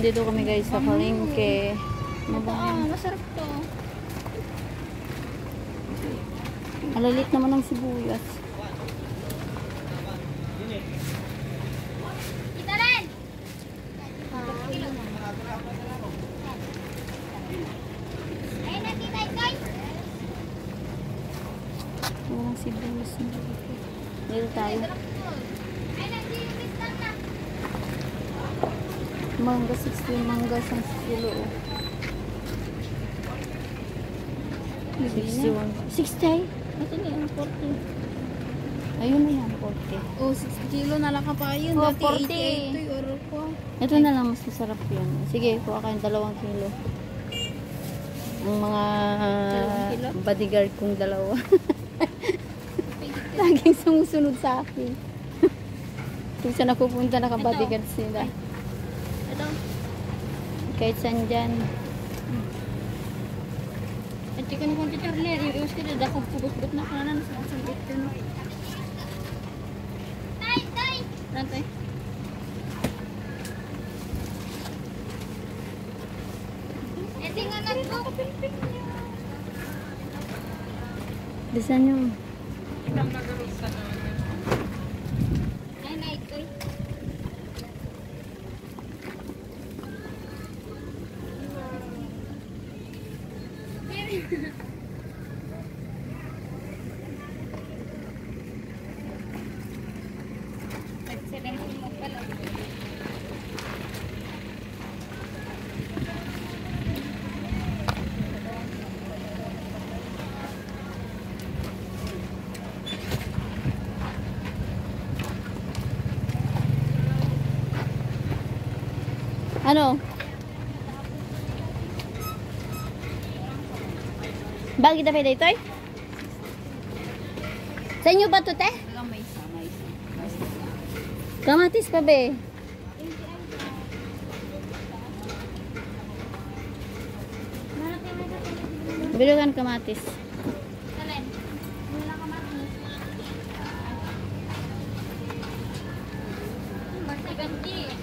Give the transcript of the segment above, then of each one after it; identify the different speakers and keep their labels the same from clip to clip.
Speaker 1: Nandito kami guys sa palengke.
Speaker 2: Masarap to.
Speaker 1: Alalit naman ng sibuyas.
Speaker 2: Kita rin! Ayun na, kita ito.
Speaker 1: Walang sibuyas. Dito tayo.
Speaker 2: Ayun na, sinistan na.
Speaker 1: Mangga 60, mangga 1 kilo. 61. 60?
Speaker 2: Ito na yung 40.
Speaker 1: Ayun na yan, 40.
Speaker 2: Oh, 60 kilo na lang ka pa yun.
Speaker 1: Oh,
Speaker 2: Dati
Speaker 1: 40.
Speaker 2: 88 to euro ko.
Speaker 1: Ito na lang, mas masarap yan. Sige, kuha kayo 2 kilo. Ang mga
Speaker 2: 2 kilo?
Speaker 1: bodyguard kong 2. Laging sumusunod sa akin. Kung saan ako punta, naka-bodyguard sila.
Speaker 2: Ito.
Speaker 1: Kahit saan dyan.
Speaker 2: At chicken ni Conti Charlie, iwas ka na dakog kubot-bot na kanan sa sambit ko. Tay, tay! Rantay. Ito nga nagbo.
Speaker 1: Bisan yung
Speaker 2: Ay, na ito eh. Nag-70 mo pala.
Speaker 1: ano? Bakit na pwede ito eh? Sa inyo ba ito, te? Kamatis pa, be. Bilugan kamatis.
Speaker 2: Talent. Wala ka mati. Basta 70.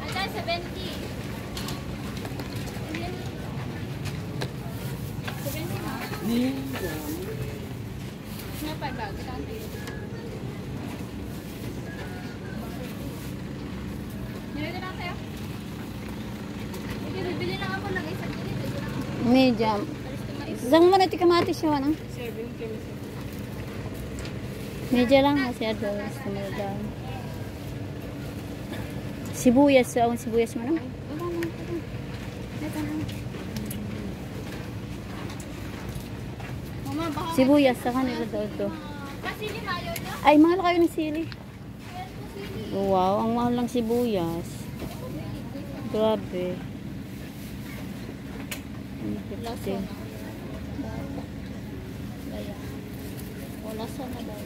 Speaker 2: Ata 70. 70 na. Nga pa ba? Ganti. Nilagay na tayo. Bibili lang ako ng isang ganito.
Speaker 1: Medium. Isang mo na iti kamatis siya, ano? Medyo lang kasi adonis na may daan. Sibuyas, ang sibuyas mo, no?
Speaker 2: Mama, baka
Speaker 1: Sibuyas, sa kanila daw ito.
Speaker 2: kasi di mayo niya.
Speaker 1: Ay, mahal kayo ng sili. Wow, ang mahal lang sibuyas. Grabe.
Speaker 2: Lasa na. Wala sa na daw.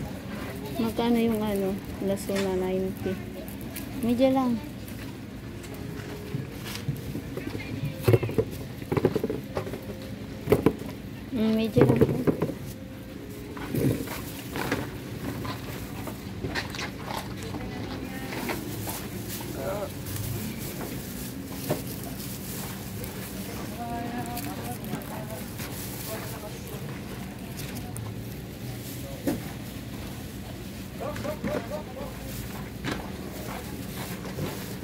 Speaker 1: Magkano yung ano? Laso na 90. Medyo lang. Medyo lang po.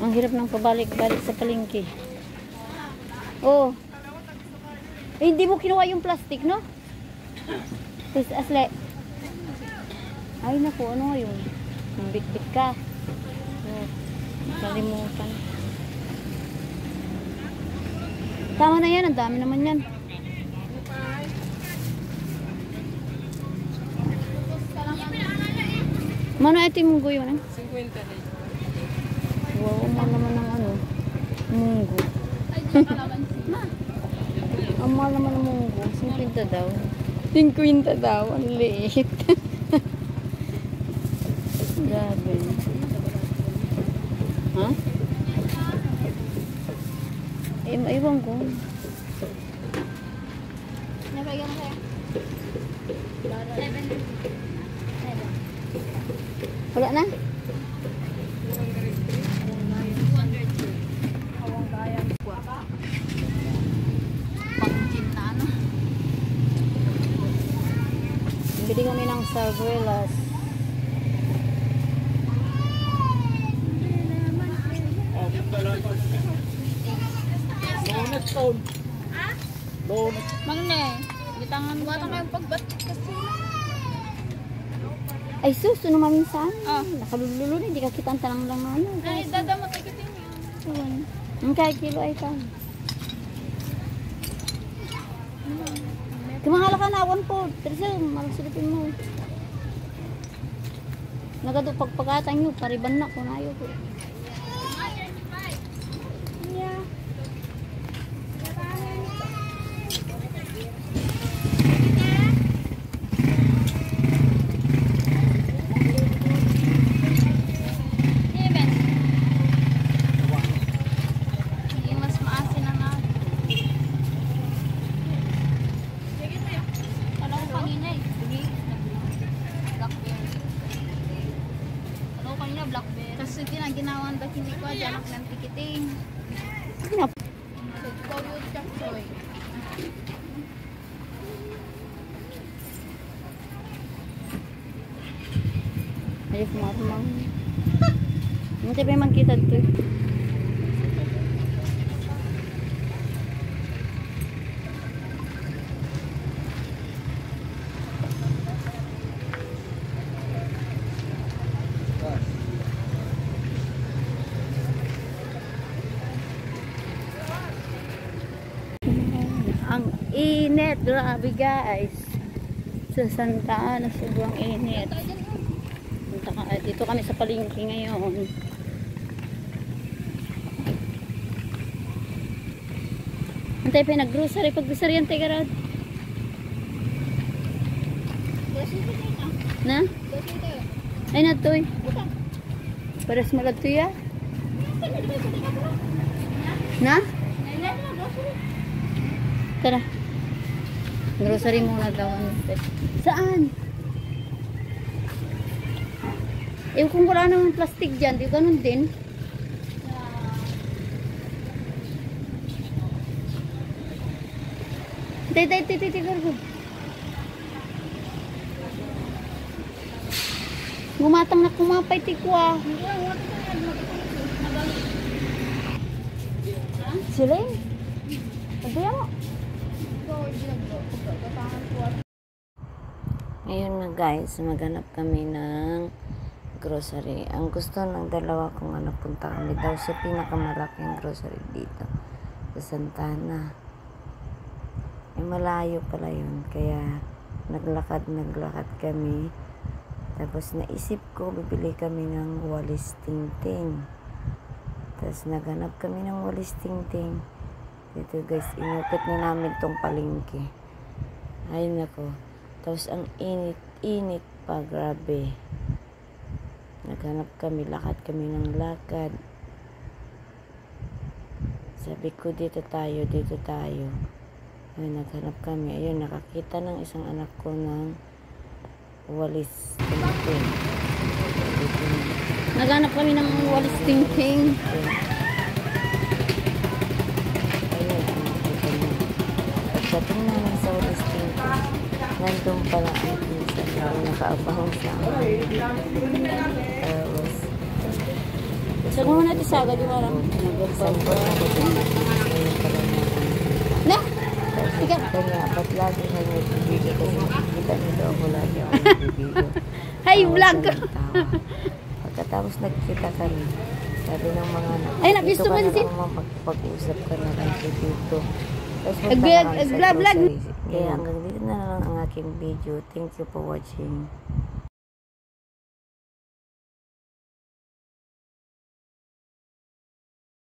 Speaker 1: Ang hirap ng pabalik-balik sa palengke. Oh. Eh, hindi mo kinuha yung plastic, no? Please, asle. Ay, naku, ano yun? Ang bit-bit ka. Oh, kalimutan. Tama na yan, ang dami naman yan. Mano, ito yung munggo yun, eh?
Speaker 2: 50 na.
Speaker 1: Wow, ang naman ng ano, munggo.
Speaker 2: Ay, di kalaban siya.
Speaker 1: Ang mahal naman ng munggo. 50 daw. 50 daw. Ang liit. Grabe. Ha? Iwan ko.
Speaker 2: Nabagyan mo kaya? 7.
Speaker 1: Wala na?
Speaker 2: Awang bayan.
Speaker 1: eswelas.
Speaker 2: Magne, gitangan mo ata kayong pagbatik kasi.
Speaker 1: Ay sus, ano maminsan?
Speaker 2: Ah.
Speaker 1: Nakalululo na, hindi ka kita ang tanang lang na ano.
Speaker 2: Ay, dadamot tikitin niya.
Speaker 1: Yun. Ang kaya kilo ay ka. Kumahala ka na, awan po. Teresa, malasulipin mo. Nagado pagpagatan nyo, pariban na kung ayaw ko.
Speaker 2: Kasi ginagawan ba hindi ko dyan ang ng tikiting.
Speaker 1: Ano?
Speaker 2: Koyo chapsoy.
Speaker 1: Ay, kumarumang. Hindi pa yung magkita dito eh. Ang init, grabe guys. Sa Santa Ana, sobrang init. Dito kami sa palengke ngayon. Antay pa nag-grocery. Pag-grocery antay ka rad. Na? Ay na to eh. Paras malad to ya. Na? Tara. Grocery muna daw. Saan? Eh kung wala naman plastic dyan, di ganun din. Tay, gargo. Gumatang na kumapay tikwa. Sila eh. Ano mo? Ngayon na guys, maghanap kami ng grocery. Ang gusto ng dalawa kong anak, punta kami daw sa pinakamalaking grocery dito sa Santa Ana. Eh malayo pala yun, kaya naglakad kami. Tapos naisip ko bibili kami ng walis tingting. Tapos naghanap kami ng walis tingting. Dito guys, inukit na namin tong palengke. Ay nako. Tapos ang init pa, grabe. Naghanap kami, lakad kami ng lakad. Sabi ko dito tayo. Ay naghanap kami. Ayun, nakakita ng isang anak ko ng walis tingting. Naghanap kami ng walis tingting. Pagdating namin sa walis tingting, nandun pala ang pinsan na nakaabang sa amin. Tapos, saan mo natin saga, di ba? Nagsampot na ko din. Na? Ika? Kanya, ba't lagi na niya bibigyo kasi nakikita nito ako lagi ako bibigyo. Hi, vlog! Pagkatapos nagkita kami, sabi ng mga anak, ay, nabisto mo si pag-usap ka na lang dito. Vlog. Kaya hanggang dito na lang ang aking video. Thank you for watching.